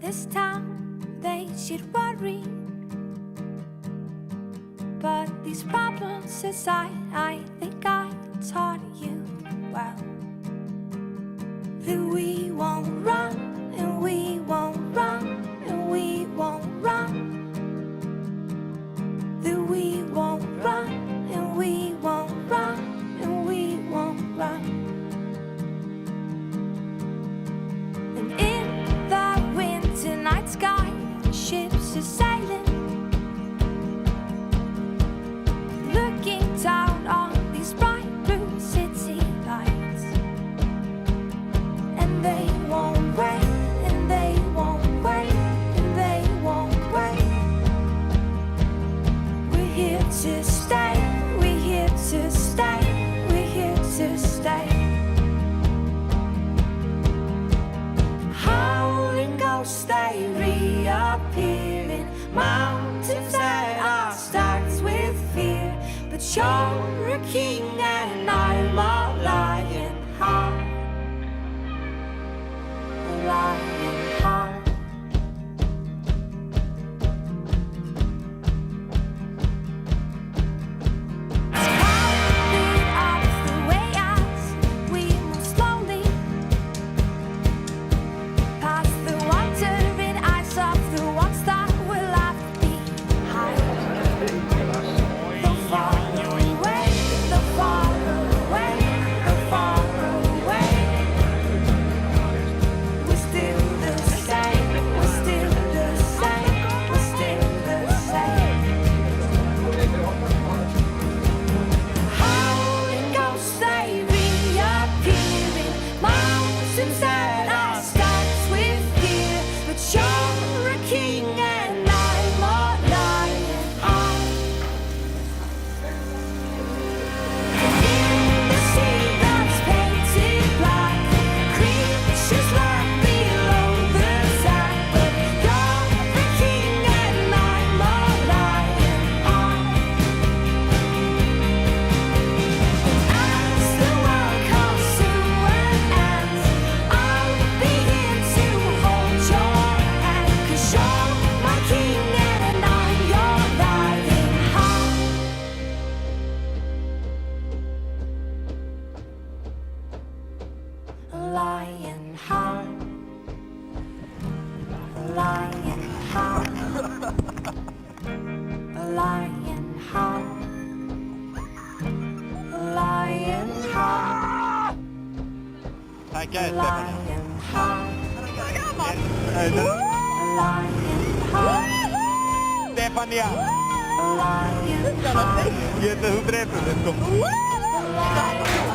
this town, they should worry. But these problems aside, I think I taught you well that we won't run, and we won't run, and we won't run. That we won't run, and we won't run, and we won't run. And in the winter night sky, ships are sailing, looking down on these bright blue city lights. And they won't wait, and they won't wait, and they won't wait. We're here to stay, we're here to stay, we're here to stay. Howling ghosts, they reappear in mountains that are stacked with fear. But you're a king and I'm a lion heart, a lion heart. Counting up the way as we move slowly past the wandering eyes of the ones that will left behind. The far away, the far away, the far away. We're still the same, we're still the same, we're still the same. Howling ghosts, they reappear in mountains that are stacked with fear. But you're a king and I'm a lion heart. In the sea that's painted black, creatures lurk below the sand. But you're the king and I'm a lion heart. As the world comes to an end, I'll be here to hold your hand. 'Cause you're my king and I'm your lion heart. A lion heart, a lion heart, a lion heart, a lion heart, Tackar a Stefania. lion heart, Evet. a lion heart, Stefania. a lion heart, Jättehur träffar du? a lion